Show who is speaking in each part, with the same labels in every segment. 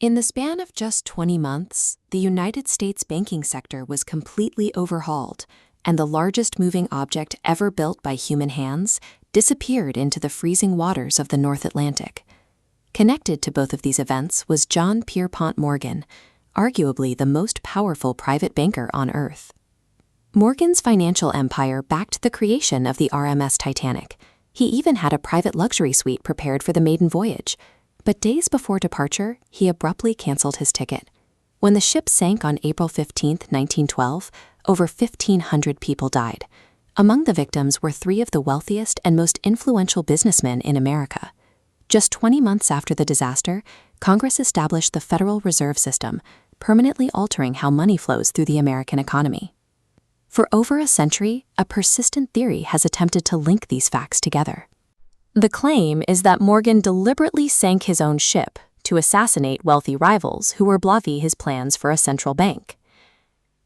Speaker 1: In the span of just 20 months, the United States banking sector was completely overhauled, and the largest moving object ever built by human hands disappeared into the freezing waters of the North Atlantic. Connected to both of these events was John Pierpont Morgan, arguably the most powerful private banker on Earth. Morgan's financial empire backed the creation of the RMS Titanic. He even had a private luxury suite prepared for the maiden voyage. But days before departure, he abruptly canceled his ticket. When the ship sank on April 15, 1912, over 1,500 people died. Among the victims were three of the wealthiest and most influential businessmen in America. Just 20 months after the disaster, Congress established the Federal Reserve System, permanently altering how money flows through the American economy. For over a century, a persistent theory has attempted to link these facts together. The claim is that Morgan deliberately sank his own ship to assassinate wealthy rivals who were blaving his plans for a central bank.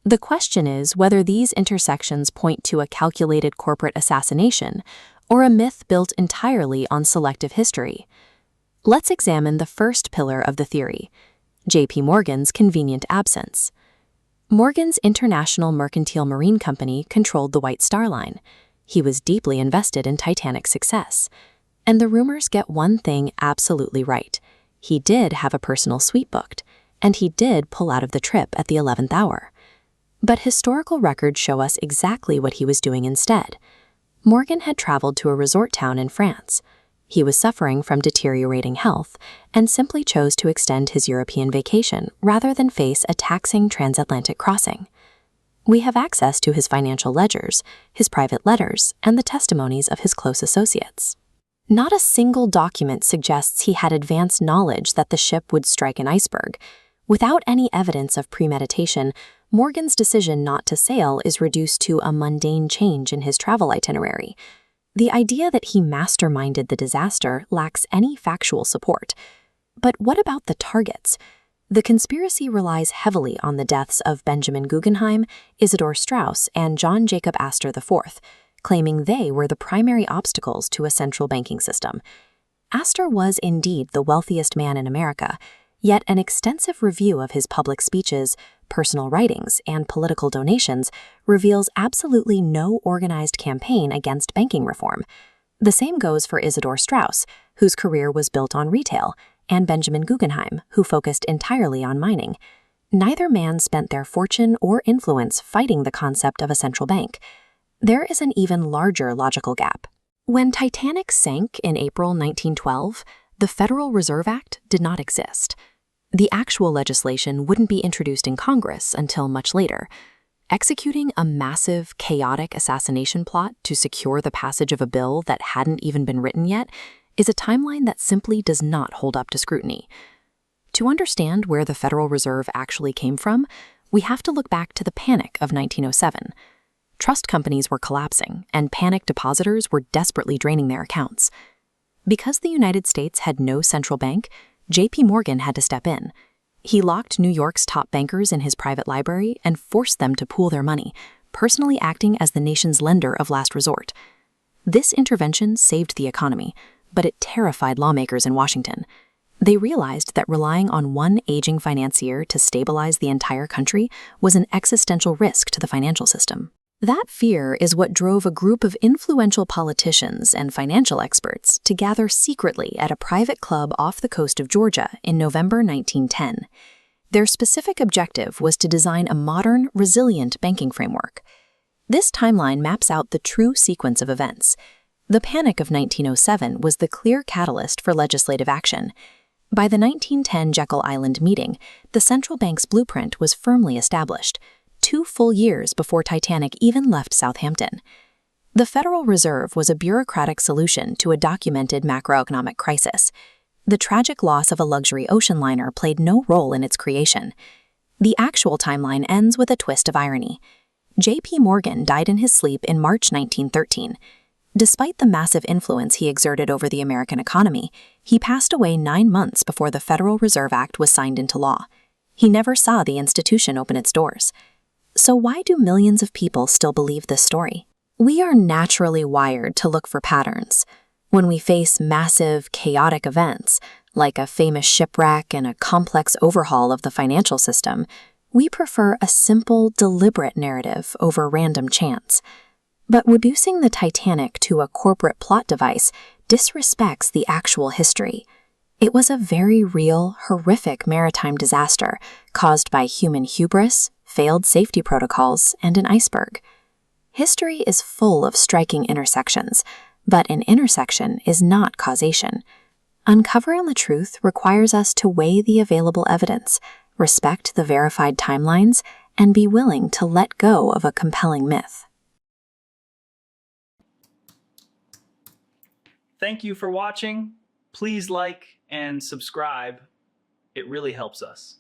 Speaker 1: The question is whether these intersections point to a calculated corporate assassination or a myth built entirely on selective history. Let's examine the first pillar of the theory, J.P. Morgan's convenient absence. Morgan's International Mercantile Marine Company controlled the White Star Line. He was deeply invested in Titanic's success. And the rumors get one thing absolutely right. He did have a personal suite booked, and he did pull out of the trip at the 11th hour. But historical records show us exactly what he was doing instead. Morgan had traveled to a resort town in France. He was suffering from deteriorating health and simply chose to extend his European vacation rather than face a taxing transatlantic crossing. We have access to his financial ledgers, his private letters, and the testimonies of his close associates. Not a single document suggests he had advanced knowledge that the ship would strike an iceberg. Without any evidence of premeditation, Morgan's decision not to sail is reduced to a mundane change in his travel itinerary. The idea that he masterminded the disaster lacks any factual support. But what about the targets? The conspiracy relies heavily on the deaths of Benjamin Guggenheim, Isidor Straus, and John Jacob Astor IV, claiming they were the primary obstacles to a central banking system. Astor was indeed the wealthiest man in America, yet an extensive review of his public speeches, personal writings, and political donations reveals absolutely no organized campaign against banking reform. The same goes for Isidor Straus, whose career was built on retail, and Benjamin Guggenheim, who focused entirely on mining. Neither man spent their fortune or influence fighting the concept of a central bank. There is an even larger logical gap. When Titanic sank in April 1912, the Federal Reserve Act did not exist. The actual legislation wouldn't be introduced in Congress until much later. Executing a massive, chaotic assassination plot to secure the passage of a bill that hadn't even been written yet is a timeline that simply does not hold up to scrutiny. To understand where the Federal Reserve actually came from, we have to look back to the Panic of 1907. Trust companies were collapsing, and panicked depositors were desperately draining their accounts. Because the United States had no central bank, J.P. Morgan had to step in. He locked New York's top bankers in his private library and forced them to pool their money, personally acting as the nation's lender of last resort. This intervention saved the economy, but it terrified lawmakers in Washington. They realized that relying on one aging financier to stabilize the entire country was an existential risk to the financial system. That fear is what drove a group of influential politicians and financial experts to gather secretly at a private club off the coast of Georgia in November 1910. Their specific objective was to design a modern, resilient banking framework. This timeline maps out the true sequence of events. The Panic of 1907 was the clear catalyst for legislative action. By the 1910 Jekyll Island meeting, the central bank's blueprint was firmly established, 2 full years before Titanic even left Southampton. The Federal Reserve was a bureaucratic solution to a documented macroeconomic crisis. The tragic loss of a luxury ocean liner played no role in its creation. The actual timeline ends with a twist of irony. J.P. Morgan died in his sleep in March 1913. Despite the massive influence he exerted over the American economy, he passed away 9 months before the Federal Reserve Act was signed into law. He never saw the institution open its doors. So why do millions of people still believe this story? We are naturally wired to look for patterns. When we face massive, chaotic events, like a famous shipwreck and a complex overhaul of the financial system, we prefer a simple, deliberate narrative over random chance. But reducing the Titanic to a corporate plot device disrespects the actual history. It was a very real, horrific maritime disaster caused by human hubris, failed safety protocols, and an iceberg. History is full of striking intersections, but an intersection is not causation. Uncovering the truth requires us to weigh the available evidence, respect the verified timelines, and be willing to let go of a compelling myth.
Speaker 2: Thank you for watching. Please like and subscribe. It really helps us.